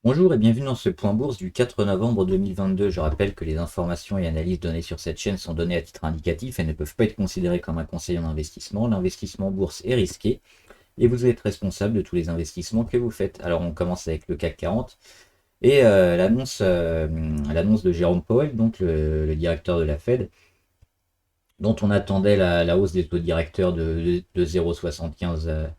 Bonjour et bienvenue dans ce point bourse du 4 novembre 2022. Je rappelle que les informations et analyses données sur cette chaîne sont données à titre indicatif et ne peuvent pas être considérées comme un conseil en investissement. L'investissement en bourse est risqué et vous êtes responsable de tous les investissements que vous faites. Alors on commence avec le CAC 40 et l'annonce de Jérôme Powell, donc le directeur de la Fed, dont on attendait la hausse des taux directeurs de 0,75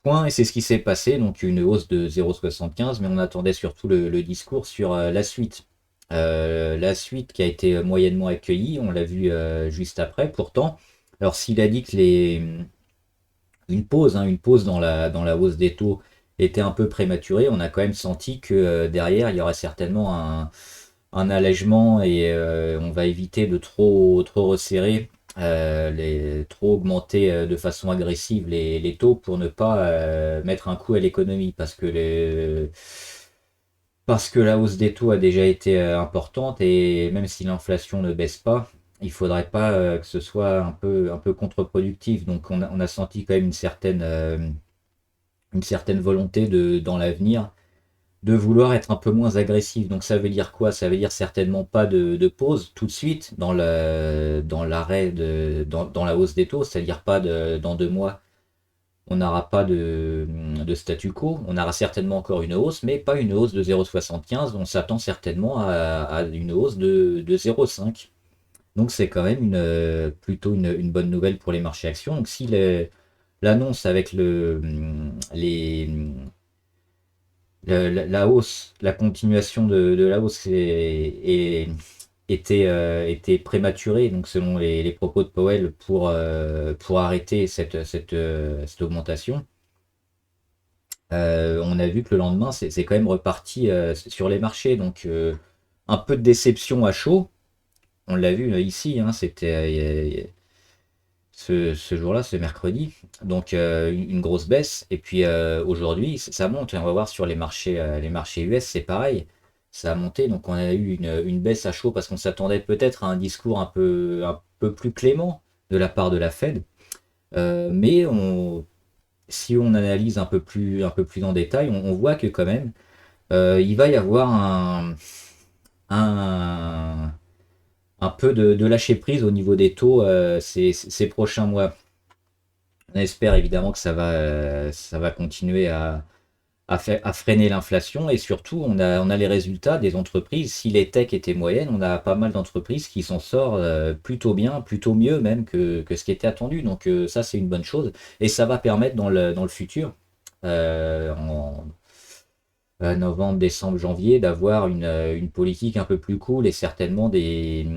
points, et c'est ce qui s'est passé, donc une hausse de 0,75, mais on attendait surtout le discours sur la suite. La suite qui a été moyennement accueillie, on l'a vu juste après, pourtant. Alors s'il a dit que une pause dans la hausse des taux était un peu prématurée, on a quand même senti que derrière, il y aurait certainement un allègement et on va éviter de trop resserrer, trop augmenter de façon agressive les taux pour ne pas mettre un coup à l'économie parce que la hausse des taux a déjà été importante et même si l'inflation ne baisse pas, il faudrait pas que ce soit un peu contre-productif. Donc on a senti quand même une certaine volonté dans l'avenir de vouloir être un peu moins agressif. Donc ça veut dire quoi? Ça veut dire certainement pas de pause tout de suite dans l'arrêt dans la hausse des taux, c'est-à-dire pas dans 2 mois, on n'aura pas de statu quo, on aura certainement encore une hausse, mais pas une hausse de 0,75, on s'attend certainement à une hausse de 0,5. Donc c'est quand même plutôt une bonne nouvelle pour les marchés actions. Donc si l'annonce avec les, la hausse, la continuation de la hausse était prématurée, donc selon les propos de Powell, pour arrêter cette augmentation. On a vu que le lendemain, c'est quand même reparti sur les marchés. Donc un peu de déception à chaud. On l'a vu ici, hein, c'était ce jour-là, ce mercredi. Donc une grosse baisse. Et puis aujourd'hui, ça monte. Et on va voir sur les marchés US, c'est pareil. Ça a monté. Donc on a eu une baisse à chaud parce qu'on s'attendait peut-être à un discours un peu plus clément de la part de la Fed. Mais si on analyse un peu plus en détail, on voit que quand même, il va y avoir un, un peu de lâcher prise au niveau des taux ces prochains mois. On espère évidemment que ça va continuer à freiner l'inflation et surtout on a les résultats des entreprises. Si les techs étaient moyennes, on a pas mal d'entreprises qui s'en sortent plutôt bien, plutôt mieux même que ce qui était attendu. Donc ça c'est une bonne chose et ça va permettre dans le futur, en novembre, décembre, janvier, d'avoir une politique un peu plus cool et certainement des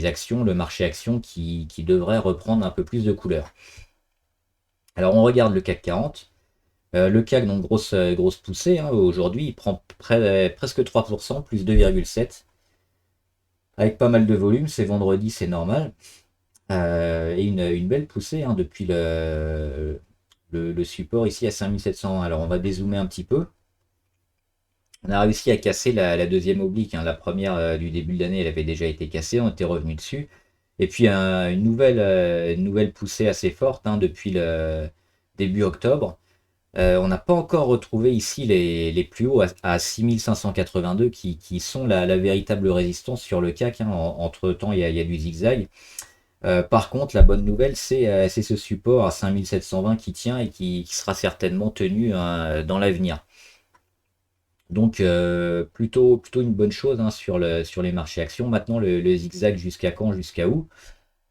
actions, le marché action qui devrait reprendre un peu plus de couleur. Alors on regarde le CAC 40. Le CAC, donc grosse poussée, hein, aujourd'hui, il prend presque 3%, plus 2,7, avec pas mal de volume. C'est vendredi, c'est normal. Et une belle poussée, hein, depuis le support ici à 5700. Alors on va dézoomer un petit peu. On a réussi à casser la deuxième oblique, hein. La première du début de l'année, elle avait déjà été cassée, on était revenu dessus. Et puis une nouvelle poussée assez forte, hein, depuis le début octobre. On n'a pas encore retrouvé ici les plus hauts à 6582 qui sont la véritable résistance sur le CAC, hein. Entre-temps, il y a du zigzag. Par contre, la bonne nouvelle, c'est ce support à 5720 qui tient et qui sera certainement tenu, hein, dans l'avenir. Donc plutôt une bonne chose, hein, sur les marchés actions. Maintenant, le zigzag jusqu'à quand, jusqu'à où?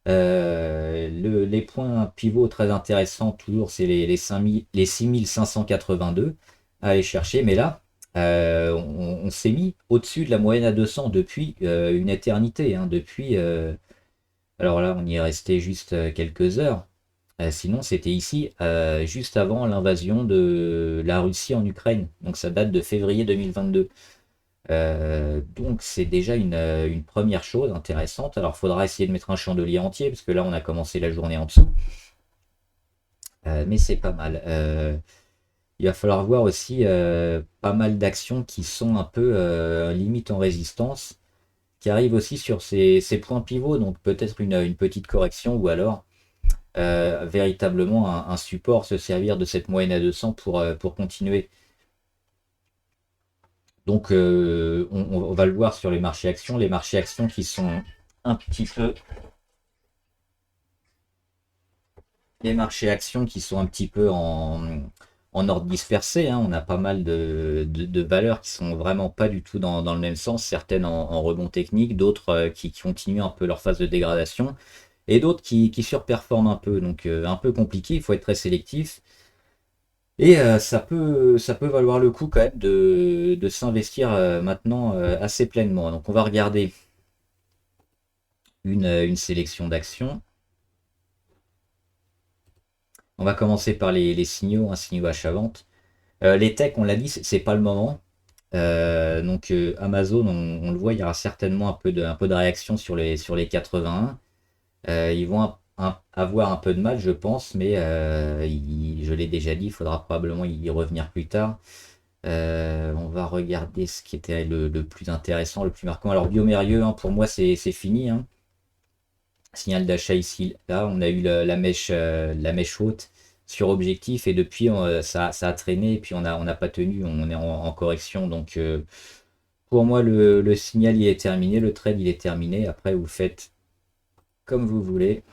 Les points pivots très intéressants, toujours, c'est les 6582 à aller chercher. Mais là, on s'est mis au-dessus de la moyenne à 200 depuis une éternité, hein, alors là, on y est resté juste quelques heures. Sinon, c'était ici juste avant l'invasion de la Russie en Ukraine. Donc ça date de février 2022. Donc c'est déjà une première chose intéressante. Alors il faudra essayer de mettre un chandelier entier, parce que là on a commencé la journée en dessous. Mais c'est pas mal. Il va falloir voir aussi pas mal d'actions qui sont un peu limite en résistance, qui arrivent aussi sur ces points pivots. Donc peut-être une petite correction ou alors véritablement un support, se servir de cette moyenne à 200 pour continuer. Donc on va le voir sur les marchés actions qui sont un petit peu les marchés actions qui sont un petit peu en ordre dispersé, hein. On a pas mal de valeurs qui sont vraiment pas du tout dans le même sens, certaines en rebond technique, d'autres qui continuent un peu leur phase de dégradation, et d'autres qui surperforment un peu, donc un peu compliqué, il faut être très sélectif. Et ça peut valoir le coup quand même de s'investir maintenant assez pleinement. Donc on va regarder une sélection d'actions. On va commencer par les signaux, un signaux achat-vente. Les techs, on l'a dit, c'est pas le moment. Donc Amazon, on le voit, il y aura certainement un peu de réaction sur les 81. Ils vont avoir un peu de mal, je pense, mais je l'ai déjà dit, il faudra probablement y revenir plus tard. On va regarder ce qui était le plus intéressant, le plus marquant. Alors Biomérieux, hein, pour moi, c'est fini, hein. Signal d'achat ici, là, on a eu la mèche haute sur objectif et depuis ça a traîné et puis on n'a pas tenu, on est en correction. Donc pour moi, le signal il est terminé, le trade il est terminé. Après, vous faites comme vous voulez.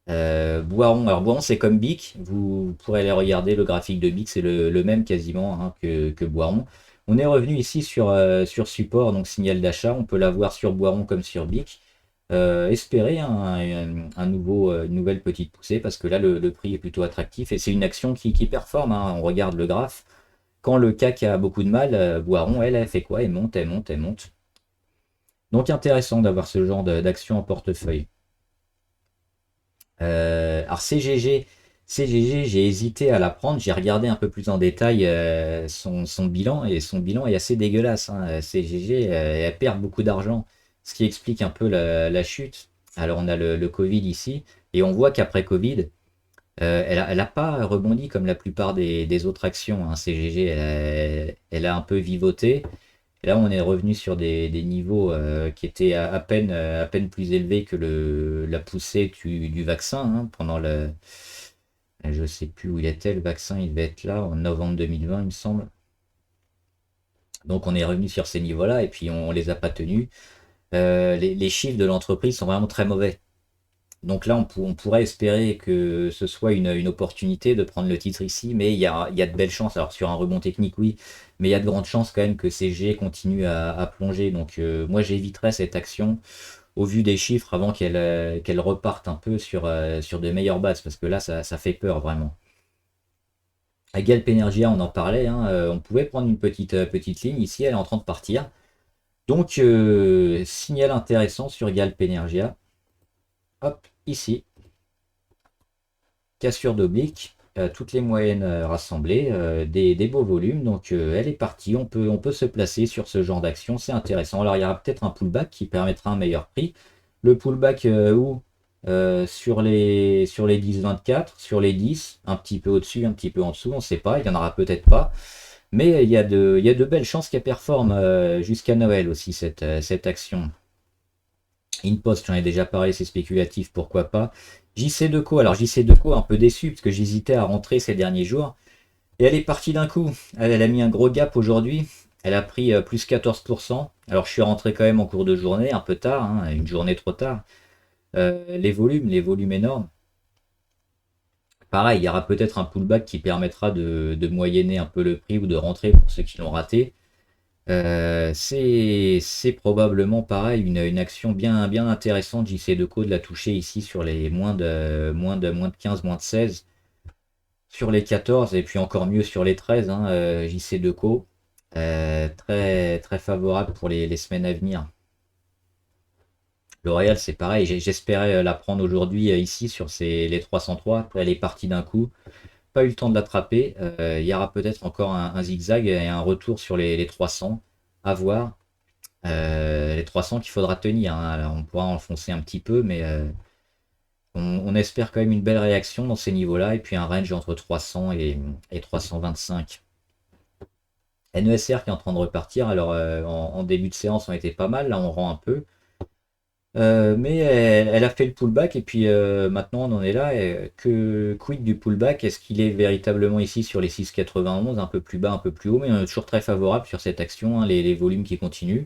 Boiron, alors Boiron c'est comme BIC, vous pourrez aller regarder le graphique de BIC, c'est le même quasiment, hein, que Boiron. On est revenu ici sur support, donc signal d'achat, on peut l'avoir sur Boiron comme sur BIC. Espérer une nouvelle petite poussée parce que là le prix est plutôt attractif et c'est une action qui performe, hein. On regarde le graphe. Quand le CAC a beaucoup de mal, Boiron, elle fait quoi? Elle monte, elle monte, elle monte. Donc intéressant d'avoir ce genre d'action en portefeuille. Alors CGG, j'ai hésité à la prendre, j'ai regardé un peu plus en détail son bilan, et son bilan est assez dégueulasse, hein. CGG, elle perd beaucoup d'argent, ce qui explique un peu la chute. Alors on a le Covid ici, et on voit qu'après Covid, elle a pas rebondi comme la plupart des autres actions, hein. CGG, elle a un peu vivoté. Et là, on est revenu sur des niveaux qui étaient à peine plus élevés que la poussée du vaccin, hein, pendant le. Je sais plus où il était, le vaccin, il devait être là en novembre 2020, il me semble. Donc on est revenu sur ces niveaux-là et puis on les a pas tenus. Les chiffres de l'entreprise sont vraiment très mauvais. Donc là, on pourrait espérer que ce soit une opportunité de prendre le titre ici, mais il y a de belles chances. Alors sur un rebond technique, oui, mais il y a de grandes chances quand même que CG continue à plonger. Donc moi, j'éviterais cette action au vu des chiffres avant qu'elle reparte un peu sur de meilleures bases, parce que là, ça fait peur vraiment. À Galp Energia, on en parlait, hein, on pouvait prendre une petite ligne. Ici, elle est en train de partir. Donc, signal intéressant sur Galp Energia. Hop, ici. Cassure d'oblique, toutes les moyennes rassemblées, des beaux volumes. Donc elle est partie, on peut se placer sur ce genre d'action, c'est intéressant. Alors il y aura peut-être un pullback qui permettra un meilleur prix. Le pullback où sur les 10-24, sur les 10, un petit peu au-dessus, un petit peu en dessous, on ne sait pas, il n'y en aura peut-être pas. Mais il y a de belles chances qu'elle performe jusqu'à Noël aussi, cette action. InPost, j'en ai déjà parlé, c'est spéculatif, pourquoi pas. JC Deco, alors JC Deco, un peu déçu parce que j'hésitais à rentrer ces derniers jours. Et elle est partie d'un coup. Elle a mis un gros gap aujourd'hui. Elle a pris plus 14%. Alors je suis rentré quand même en cours de journée, un peu tard, hein, une journée trop tard. Les volumes énormes. Pareil, il y aura peut-être un pullback qui permettra de moyenner un peu le prix ou de rentrer pour ceux qui l'ont raté. C'est probablement pareil, une action bien intéressante JC Deco de la toucher ici sur les moins de 15, moins de 16, sur les 14 et puis encore mieux sur les 13, hein, JC Deco. Très favorable pour les semaines à venir. L'Oréal, c'est pareil, j'espérais la prendre aujourd'hui ici sur les 303. Elle est partie d'un coup, pas eu le temps de l'attraper. Il y aura peut-être encore un zigzag et un retour sur les 300 à voir. Les 300 qu'il faudra tenir, hein. Alors, on pourra enfoncer un petit peu, mais on espère quand même une belle réaction dans ces niveaux-là, et puis un range entre 300 et 325. NESR qui est en train de repartir, alors en début de séance on était pas mal, là on rend un peu. Mais elle a fait le pullback et puis maintenant on en est là. Que quid du pullback? Est-ce qu'il est véritablement ici sur les 6,91, un peu plus bas, un peu plus haut? Mais on est toujours très favorable sur cette action, hein, les volumes qui continuent.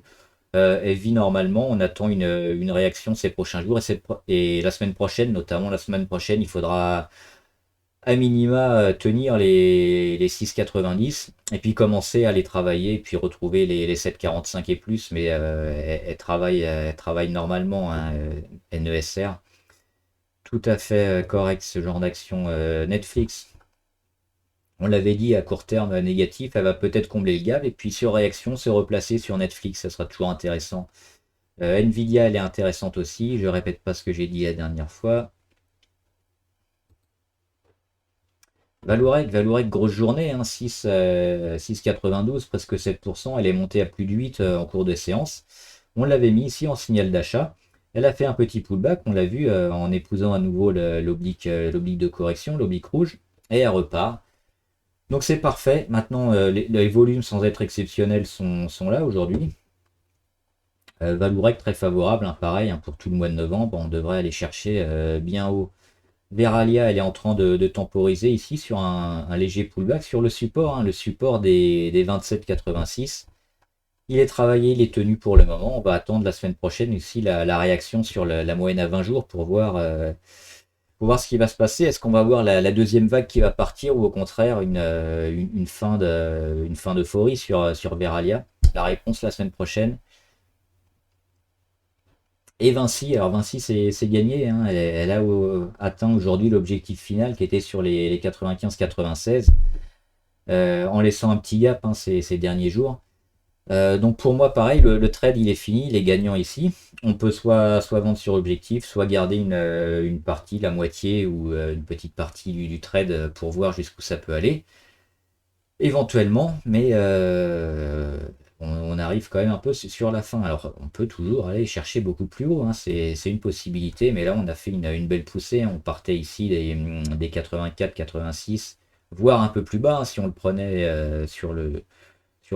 Elle vit normalement, on attend une réaction ces prochains jours et la semaine prochaine, notamment la semaine prochaine, il faudra à minima tenir les 6,90 et puis commencer à les travailler et puis retrouver les 7,45 et plus, mais elle travaille normalement, hein, NESR. Tout à fait correct ce genre d'action. Netflix, on l'avait dit à court terme négatif, elle va peut-être combler le gap et puis sur réaction se replacer sur Netflix, ça sera toujours intéressant. Nvidia, elle est intéressante aussi, je répète pas ce que j'ai dit la dernière fois. Valourec, grosse journée, hein, 6,92, presque 7%. Elle est montée à plus de 8 en cours de séance. On l'avait mis ici en signal d'achat. Elle a fait un petit pullback, on l'a vu en épousant à nouveau l'oblique de correction, l'oblique rouge, et elle repart. Donc c'est parfait. Maintenant, les volumes sans être exceptionnels sont là aujourd'hui. Valourec très favorable, hein, pareil, hein, pour tout le mois de novembre. On devrait aller chercher bien haut. Veralia, elle est en train de temporiser ici sur un léger pullback sur le support, hein, le support des 27,86. Il est travaillé, il est tenu pour le moment. On va attendre la semaine prochaine aussi la réaction sur la moyenne à 20 jours pour voir ce qui va se passer. Est-ce qu'on va voir la deuxième vague qui va partir ou au contraire une fin d'euphorie sur Veralia? La réponse la semaine prochaine. Et Vinci, alors Vinci c'est gagné, hein. Elle a atteint aujourd'hui l'objectif final qui était sur les 95-96, en laissant un petit gap, hein, ces derniers jours. Donc pour moi pareil, le trade il est fini, il est gagnant ici. On peut soit vendre sur objectif, soit garder une partie, la moitié ou une petite partie du trade pour voir jusqu'où ça peut aller. Éventuellement, mais on arrive quand même un peu sur la fin. Alors, on peut toujours aller chercher beaucoup plus haut, hein, c'est une possibilité, mais là, on a fait une belle poussée, hein. On partait ici des 84, 86, voire un peu plus bas, hein, si on le prenait sur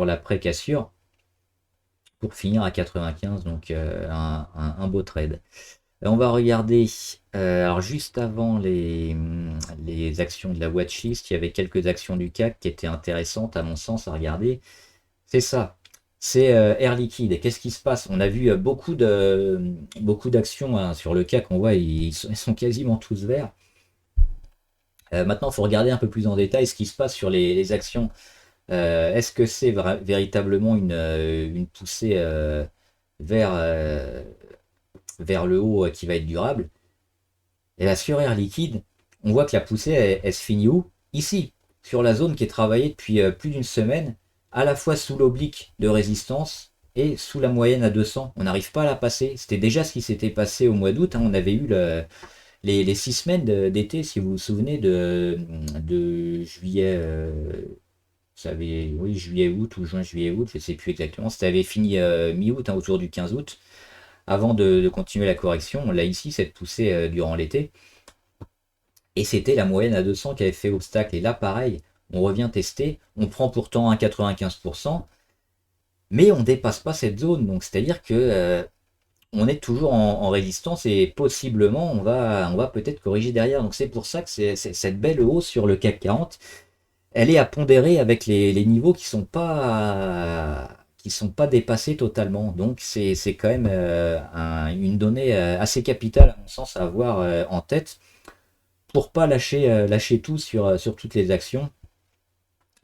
la pré-cassure, pour finir à 95, donc un beau trade. On va regarder, alors juste avant les actions de la watchlist, il y avait quelques actions du CAC qui étaient intéressantes à mon sens à regarder. C'est ça, c'est Air Liquide. Et qu'est-ce qui se passe? On a vu beaucoup d'actions, hein, sur le CAC, on voit ils sont quasiment tous verts. Maintenant, il faut regarder un peu plus en détail ce qui se passe sur les actions. Est-ce que c'est véritablement une poussée vers, euh, vers le haut qui va être durable? Et là, sur Air Liquide, on voit que la poussée, elle se finit où? Ici, sur la zone qui est travaillée depuis plus d'une semaine, à la fois sous l'oblique de résistance et sous la moyenne à 200. On n'arrive pas à la passer. C'était déjà ce qui s'était passé au mois d'août, hein. On avait eu les 6 semaines d'été, si vous vous souvenez, de juillet, oui, juillet-août ou juin-juillet-août, je ne sais plus exactement. Ça avait fini mi-août, hein, autour du 15 août, avant de continuer la correction. On l'a ici, cette poussée durant l'été. Et c'était la moyenne à 200 qui avait fait obstacle. Et là, pareil, on revient tester. On prend pourtant un 95%, mais on ne dépasse pas cette zone. Donc, c'est-à-dire que on est toujours en résistance et possiblement, on va peut-être corriger derrière. Donc, c'est pour ça que cette belle hausse sur le CAC 40, elle est à pondérer avec les niveaux qui sont pas dépassés totalement. Donc, c'est quand même une donnée assez capitale, à mon sens, à avoir en tête pour pas lâcher tout sur toutes les actions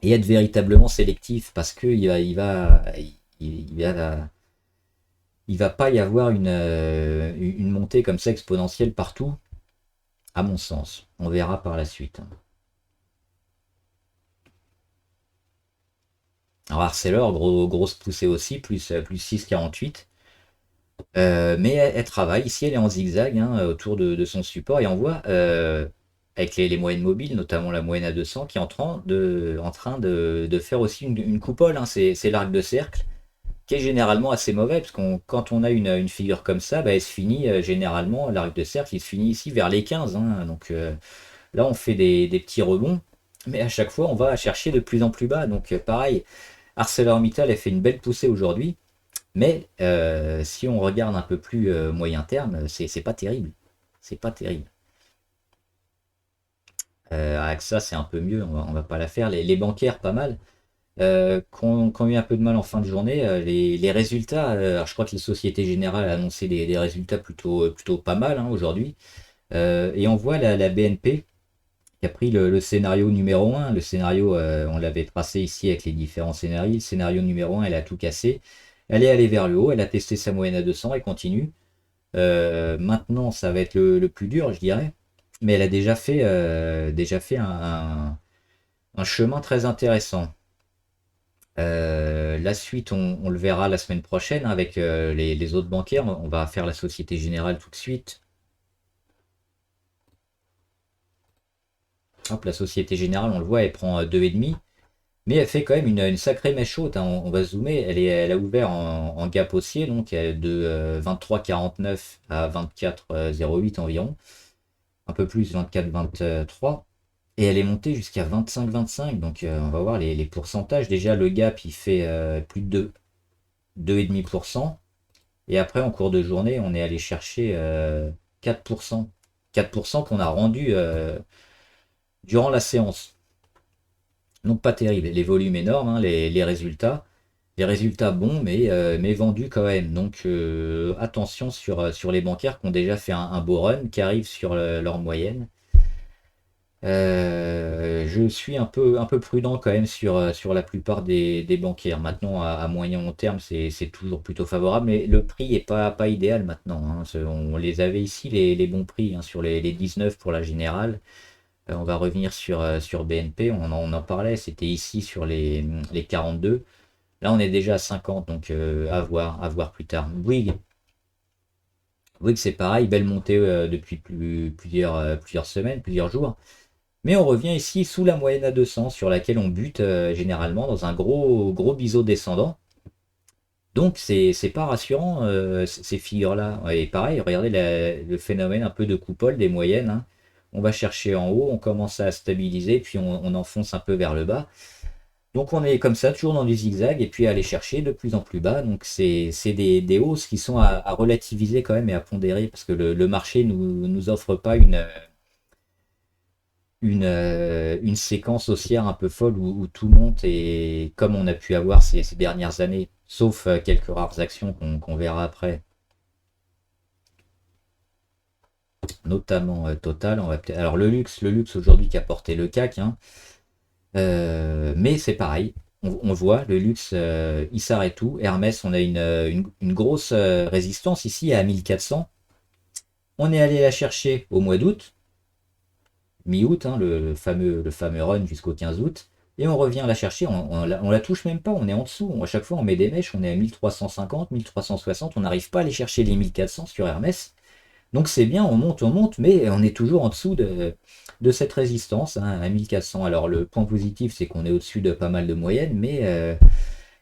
et être véritablement sélectif parce que il va pas y avoir une montée comme ça exponentielle partout, à mon sens. On verra par la suite. Alors Arcelor, grosse poussée aussi, plus 6,48. Mais elle travaille. Ici, elle est en zigzag, hein, autour de son support et on voit avec les moyennes mobiles, notamment la moyenne à 200, qui est en train de faire aussi une coupole, hein. C'est l'arc de cercle qui est généralement assez mauvais parce que quand on a une figure comme ça, bah, elle se finit généralement, l'arc de cercle, il se finit ici vers les 15, hein. Donc là, on fait des petits rebonds, mais à chaque fois, on va chercher de plus en plus bas. Donc pareil, ArcelorMittal a fait une belle poussée aujourd'hui. Mais si on regarde un peu plus moyen terme, c'est pas terrible. C'est pas terrible. AXA, c'est un peu mieux, on va pas la faire. Les bancaires, pas mal. Qui ont eu un peu de mal en fin de journée, les résultats, alors je crois que la Société Générale a annoncé des résultats plutôt pas mal hein, aujourd'hui. Et on voit la BNP qui a pris le scénario numéro un. Le scénario, on l'avait tracé ici avec les différents scénarios. Le scénario numéro un, elle a tout cassé. Elle est allée vers le haut, elle a testé sa moyenne à 200 et continue. Maintenant, ça va être le plus dur, je dirais. Mais elle a déjà fait un chemin très intéressant. La suite, on le verra la semaine prochaine hein, avec les autres bancaires. On va faire la Société Générale tout de suite. Hop, la Société Générale, on le voit, elle prend 2,5. Mais elle fait quand même une sacrée mèche haute, hein. On va zoomer. Elle a ouvert en gap haussier, donc de 23,49 à 24,08 environ. Un peu plus, 24,23. Et elle est montée jusqu'à 25,25. Donc on va voir les pourcentages. Déjà, le gap, il fait plus de 2,5%. Et après, en cours de journée, on est allé chercher 4%. 4% qu'on a rendu durant la séance. Donc pas terrible. Les volumes énormes, hein, les résultats. Les résultats bons, mais vendus quand même. Donc attention sur les bancaires qui ont déjà fait un beau run, qui arrivent sur leur moyenne. Je suis un peu prudent quand même sur la plupart des bancaires. Maintenant, à moyen long terme, c'est toujours plutôt favorable, mais le prix est pas idéal maintenant, hein. On les avait ici, les bons prix, hein, sur les 19 pour la générale. On va revenir sur BNP, on en parlait, c'était ici sur les 42. Là, on est déjà à 50, donc à voir plus tard. Bouygues, c'est pareil, belle montée depuis plusieurs semaines, plusieurs jours. Mais on revient ici sous la moyenne à 200 sur laquelle on bute généralement dans un gros biseau descendant. Donc c'est pas rassurant ces figures-là. Et pareil, regardez le phénomène un peu de coupole des moyennes, hein. On va chercher en haut, on commence à stabiliser, puis on enfonce un peu vers le bas. Donc on est comme ça, toujours dans des zigzags, et puis à aller chercher de plus en plus bas. Donc c'est des hausses qui sont à relativiser quand même et à pondérer, parce que le marché nous offre pas une séquence haussière un peu folle où tout monte et comme on a pu avoir ces dernières années, sauf quelques rares actions qu'on verra après, notamment Total. Alors le luxe aujourd'hui qui a porté le CAC, hein, mais c'est pareil. On voit le luxe, il s'arrête tout. Hermès, on a une grosse résistance ici à 1400. On est allé la chercher au mois d'août. Mi-août, hein, le fameux run jusqu'au 15 août. Et on revient la chercher, on la touche même pas, on est en dessous. À chaque fois, on met des mèches, on est à 1350, 1360, on n'arrive pas à aller chercher les 1400 sur Hermès. Donc c'est bien, on monte, mais on est toujours en dessous de cette résistance hein, à 1400. Alors le point positif, c'est qu'on est au-dessus de pas mal de moyennes, mais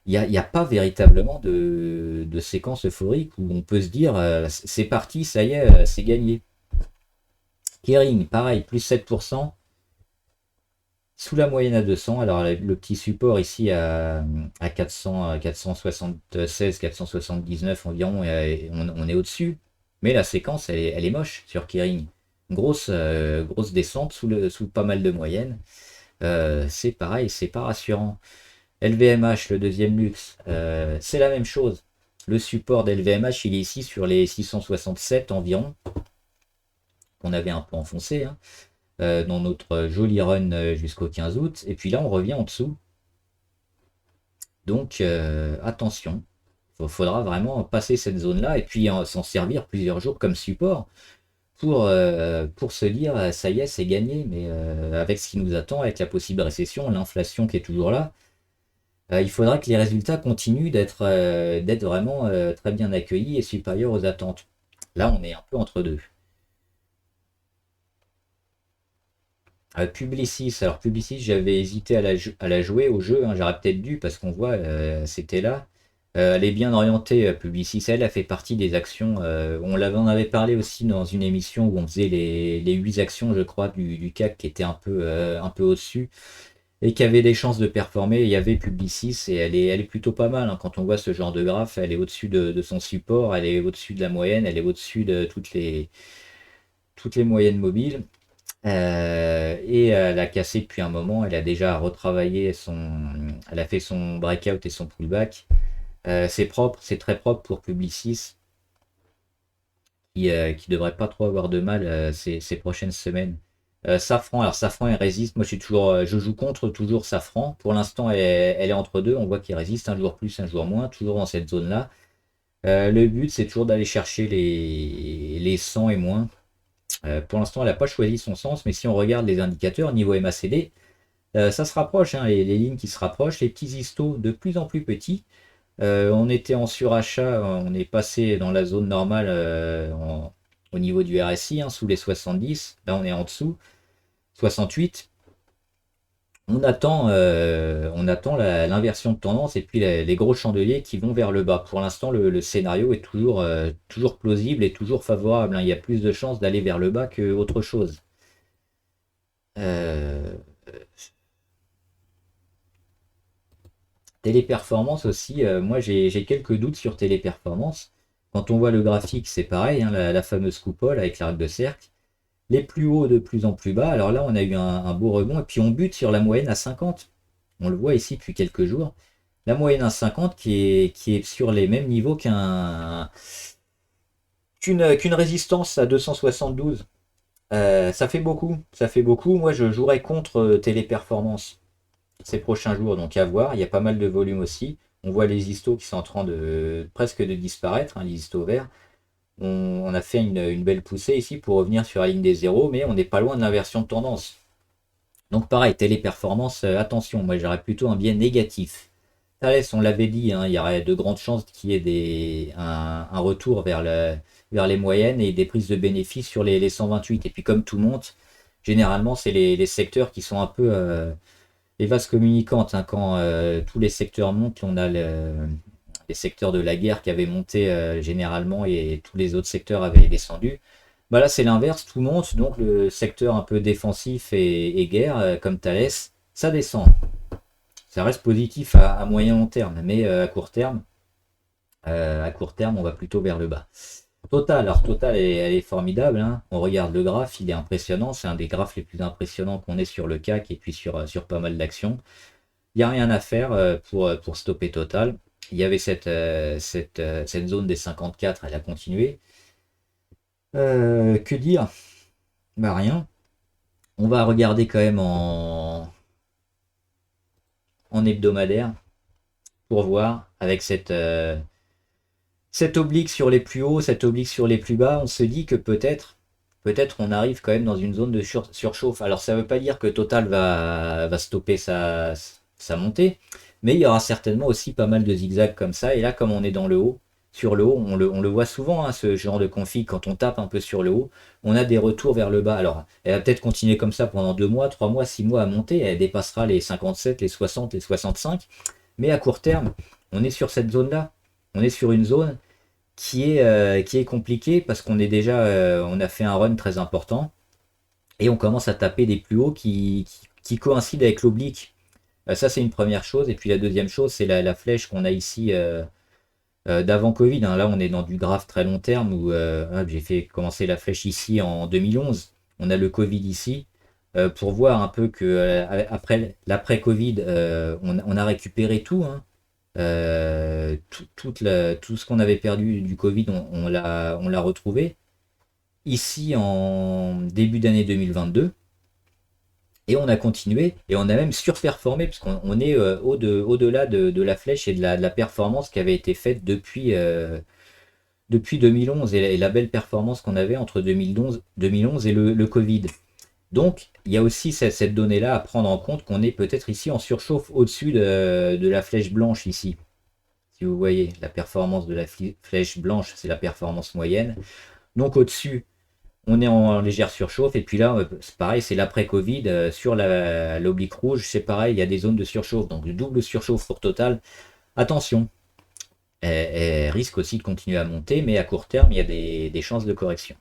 il n'y a pas véritablement de séquence euphorique où on peut se dire c'est parti, ça y est, c'est gagné. Kering, pareil, plus 7%. Sous la moyenne à 200, alors le petit support ici à 400, 476, 479 environ, et on est au-dessus. Mais la séquence, elle est moche sur Kering. Grosse descente sous pas mal de moyennes. C'est pareil, c'est pas rassurant. LVMH, le deuxième luxe, c'est la même chose. Le support d'LVMH, il est ici sur les 667 environ, qu'on avait un peu enfoncé, hein, dans notre joli run jusqu'au 15 août. Et puis là, on revient en dessous. Donc, attention. Il faudra vraiment passer cette zone-là et puis s'en servir plusieurs jours comme support pour se dire, ça y est, c'est gagné. Mais avec ce qui nous attend, avec la possible récession, l'inflation qui est toujours là, il faudra que les résultats continuent d'être vraiment très bien accueillis et supérieurs aux attentes. Là, on est un peu entre deux. Publicis, alors Publicis, j'avais hésité à la jouer au jeu, hein, j'aurais peut-être dû parce qu'on voit, c'était là. Elle est bien orientée, Publicis, elle a fait partie des actions. On avait parlé aussi dans une émission où on faisait les 8 actions, je crois, du CAC qui étaient un peu au-dessus. et qui avait des chances de performer. Il y avait Publicis et elle est plutôt pas mal, hein. Quand on voit ce genre de graphe, elle est au-dessus de son support, elle est au-dessus de la moyenne, elle est au-dessus de toutes les moyennes mobiles. Et elle a cassé depuis un moment, elle a déjà retravaillé elle a fait son breakout et son pullback. C'est propre, c'est très propre pour Publicis, qui devrait pas trop avoir de mal ces prochaines semaines. Safran, alors Safran elle résiste, moi je joue contre toujours Safran. Pour l'instant elle est entre deux, on voit qu'il résiste un jour plus, un jour moins, toujours dans cette zone-là. Le but c'est toujours d'aller chercher les 100 et moins. Pour l'instant elle n'a pas choisi son sens, mais si on regarde les indicateurs niveau MACD, ça se rapproche, hein, les lignes qui se rapprochent, les petits istos de plus en plus petits. On était en surachat, on est passé dans la zone normale au niveau du RSI, hein, sous les 70. Là, on est en dessous, 68. On attend l'inversion de tendance et puis les gros chandeliers qui vont vers le bas. Pour l'instant, le scénario est toujours plausible et toujours favorable, hein. Il y a plus de chances d'aller vers le bas que autre chose. Euh, Téléperformance aussi, moi j'ai quelques doutes sur Téléperformance. Quand on voit le graphique, c'est pareil, hein, la fameuse coupole avec l'arc de cercle. Les plus hauts de plus en plus bas. Alors là, on a eu un beau rebond et puis on bute sur la moyenne à 50. On le voit ici depuis quelques jours. La moyenne à 50 qui est sur les mêmes niveaux qu'une résistance à 272. Ça fait beaucoup, ça fait beaucoup. Moi, je jouerais contre Téléperformance ces prochains jours, donc à voir. Il y a pas mal de volume aussi. On voit les histos qui sont en train de presque de disparaître, hein, les histos verts. On a fait une belle poussée ici pour revenir sur la ligne des zéros, mais on n'est pas loin de l'inversion de tendance. Donc pareil, Téléperformance, attention, moi j'aurais plutôt un biais négatif. Thales, on l'avait dit, hein, il y aurait de grandes chances qu'il y ait un retour vers les moyennes et des prises de bénéfices sur les 128. Et puis comme tout monte, généralement c'est les secteurs qui sont un peu les vases communicantes, hein. Quand tous les secteurs montent, on a les secteurs de la guerre qui avaient monté généralement et tous les autres secteurs avaient descendu. Bah là c'est l'inverse, tout monte, donc le secteur un peu défensif et guerre, comme Thales, ça descend. Ça reste positif à moyen long terme, mais à court terme, on va plutôt vers le bas. Total, alors Total, elle est formidable, hein. On regarde le graphe, il est impressionnant, c'est un des graphes les plus impressionnants qu'on ait sur le CAC et puis sur pas mal d'actions. Il n'y a rien à faire pour stopper Total. Il y avait cette zone des 54, elle a continué. Que dire? Bah rien. On va regarder quand même en hebdomadaire pour voir avec cette oblique sur les plus hauts, cette oblique sur les plus bas. On se dit que peut-être on arrive quand même dans une zone de surchauffe. Alors ça ne veut pas dire que Total va stopper sa montée, mais il y aura certainement aussi pas mal de zigzags comme ça. Et là, comme on est dans le haut, sur le haut, on le voit souvent, hein, ce genre de config, quand on tape un peu sur le haut, on a des retours vers le bas. Alors, elle va peut-être continuer comme ça pendant 2 mois, 3 mois, 6 mois à monter, elle dépassera les 57, les 60, les 65, mais à court terme, on est sur cette zone-là. On est sur une zone qui est compliquée parce on a fait un run très important et on commence à taper des plus hauts qui coïncident avec l'oblique. Ça, c'est une première chose. Et puis la deuxième chose, c'est la flèche qu'on a ici d'avant Covid, hein. Là, on est dans du graphe très long terme où j'ai fait commencer la flèche ici en 2011. On a le Covid ici pour voir un peu que après l'après-Covid, on a récupéré tout, hein. Tout ce qu'on avait perdu du Covid, on l'a retrouvé ici en début d'année 2022. Et on a continué et on a même surperformé puisqu'on est au-delà de la flèche et de la performance qui avait été faite depuis 2011 et la belle performance qu'on avait entre 2011 et le Covid. Donc, il y a aussi cette donnée-là à prendre en compte qu'on est peut-être ici en surchauffe au-dessus de la flèche blanche ici. Si vous voyez, la performance de la flèche blanche, c'est la performance moyenne. Donc au-dessus, on est en légère surchauffe. Et puis là, c'est pareil, c'est l'après-Covid. Sur l'oblique rouge, c'est pareil, il y a des zones de surchauffe. Donc double surchauffe pour Total. Attention, elle risque aussi de continuer à monter, mais à court terme, il y a des chances de correction.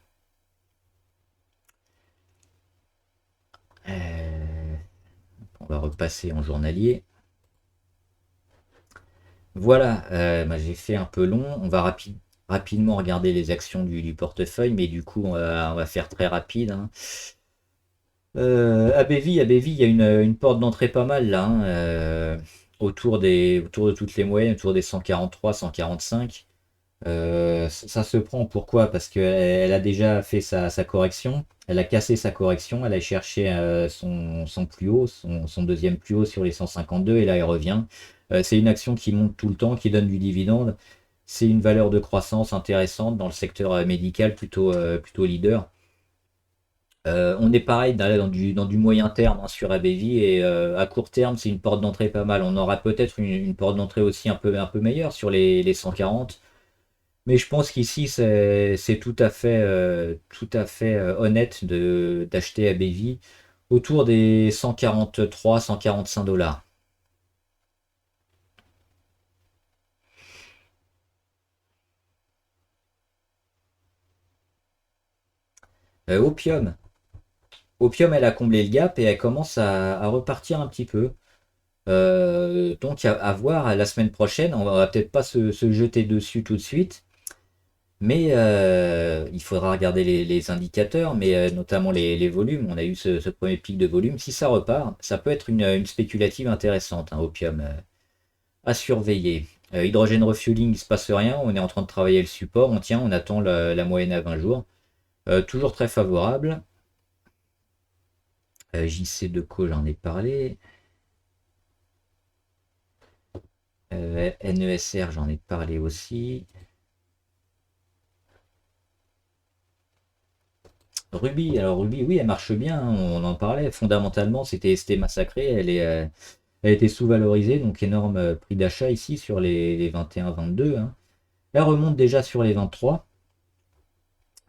Euh, On va repasser en journalier. Voilà, bah, j'ai fait un peu long. On va rapidement regarder les actions du portefeuille, mais du coup, on va faire très rapide, hein. ABV, il y a une porte d'entrée pas mal là, hein, autour de toutes les moyennes, autour des 143, 145. Ça se prend pourquoi? Parce qu'elle a déjà fait sa correction, elle a cassé sa correction, elle a cherché son plus haut, son deuxième plus haut sur les 152 et là elle revient. C'est une action qui monte tout le temps, qui donne du dividende. C'est une valeur de croissance intéressante dans le secteur médical, plutôt leader. On est pareil dans du moyen terme, hein, sur ABV et à court terme c'est une porte d'entrée pas mal. On aura peut-être une porte d'entrée aussi un peu meilleure sur les 140. Mais je pense qu'ici, c'est tout à fait honnête d'acheter à BV autour des 143, 145 $. Opium. Opium, elle a comblé le gap et elle commence à repartir un petit peu. Donc à voir la semaine prochaine. On va peut-être pas se jeter dessus tout de suite. Mais il faudra regarder les indicateurs, mais notamment les volumes. On a eu ce premier pic de volume. Si ça repart, ça peut être une spéculative intéressante, hein, Opium, à surveiller. Hydrogène refueling, il ne se passe rien. On est en train de travailler le support. On tient, on attend la moyenne à 20 jours. Toujours très favorable. JC Deco, j'en ai parlé. NESR, j'en ai parlé aussi. Ruby, alors Ruby, oui, elle marche bien, hein, on en parlait. Fondamentalement, c'était massacré. Elle était sous-valorisée, donc énorme prix d'achat ici sur les 21-22, hein. Elle remonte déjà sur les 23.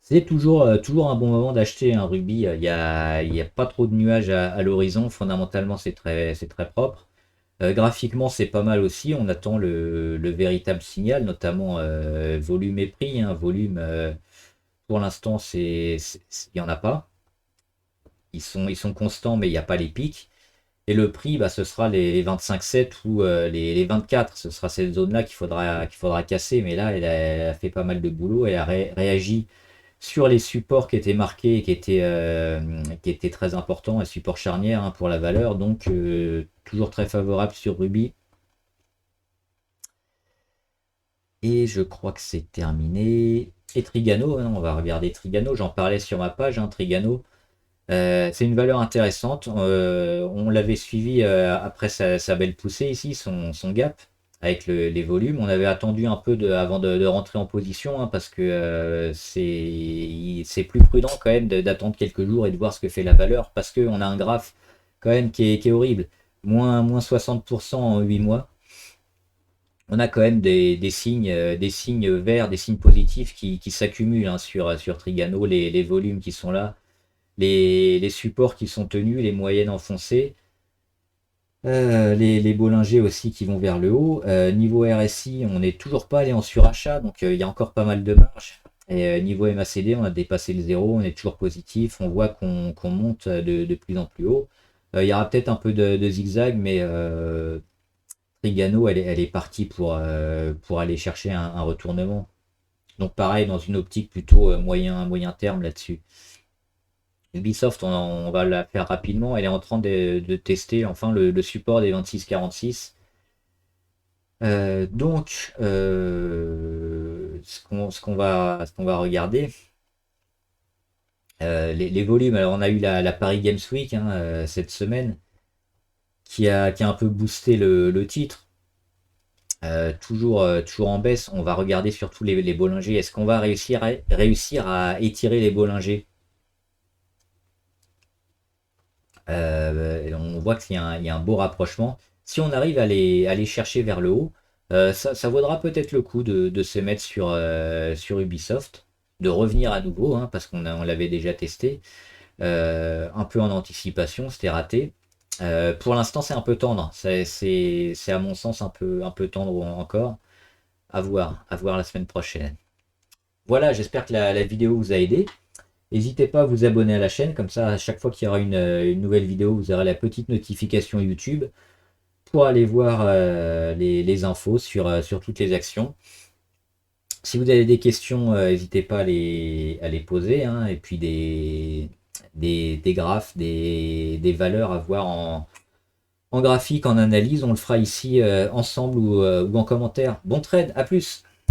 C'est toujours un bon moment d'acheter un Ruby. Il y a pas trop de nuages à l'horizon. Fondamentalement, c'est très propre. Graphiquement, c'est pas mal aussi. On attend le véritable signal, notamment volume et prix, hein. Volume, pour l'instant, il n'y en a pas. Ils sont constants, mais il n'y a pas les pics. Et le prix, bah, ce sera les 25,7 ou les 24. Ce sera cette zone-là qu'il faudra casser. Mais là, elle a fait pas mal de boulot. Elle a réagi sur les supports qui étaient marqués et qui étaient très importants, un support charnière, hein, pour la valeur. Donc, toujours très favorable sur Ruby. Et je crois que c'est terminé. Et Trigano, hein, on va regarder Trigano. J'en parlais sur ma page, hein, Trigano. C'est une valeur intéressante. On l'avait suivi après sa belle poussée ici, son gap, avec les volumes. On avait attendu un peu avant de rentrer en position, hein, parce que c'est plus prudent quand même d'attendre quelques jours et de voir ce que fait la valeur, parce qu'on a un graphe quand même qui est horrible. Moins 60% en 8 mois. On a quand même des signes verts, des signes positifs qui s'accumulent, hein, sur Trigano, les volumes qui sont là, les supports qui sont tenus, les moyennes enfoncées, les Bollinger aussi qui vont vers le haut. Niveau RSI, on n'est toujours pas allé en surachat, donc il y a encore pas mal de marge. Et niveau MACD, on a dépassé le zéro, on est toujours positif, on voit qu'on monte de plus en plus haut. Il y aura peut-être un peu de zigzag, mais Trigano, elle est partie pour aller chercher un retournement. Donc pareil, dans une optique plutôt moyen terme là-dessus. Ubisoft, on va la faire rapidement. Elle est en train de tester enfin le support des 26-46. Donc, ce qu'on va regarder, les volumes. Alors, on a eu la Paris Games Week, hein, cette semaine, qui a un peu boosté le titre. Toujours en baisse. On va regarder surtout les Bollinger. Est-ce qu'on va réussir à étirer les Bollinger? On voit qu'il y a un beau rapprochement. Si on arrive à les chercher vers le haut, ça vaudra peut-être le coup de se mettre sur Ubisoft, de revenir à nouveau, hein, parce on l'avait déjà testé, un peu en anticipation, c'était raté. Pour l'instant, c'est un peu tendre. C'est à mon sens un peu tendre encore. À voir la semaine prochaine. Voilà, j'espère que la vidéo vous a aidé. N'hésitez pas à vous abonner à la chaîne, comme ça à chaque fois qu'il y aura une nouvelle vidéo, vous aurez la petite notification YouTube pour aller voir les infos sur toutes les actions. Si vous avez des questions, n'hésitez pas à les poser, hein, et puis des graphes, des valeurs à voir en graphique, en analyse, on le fera ici ensemble ou en commentaire. Bon trade, à plus!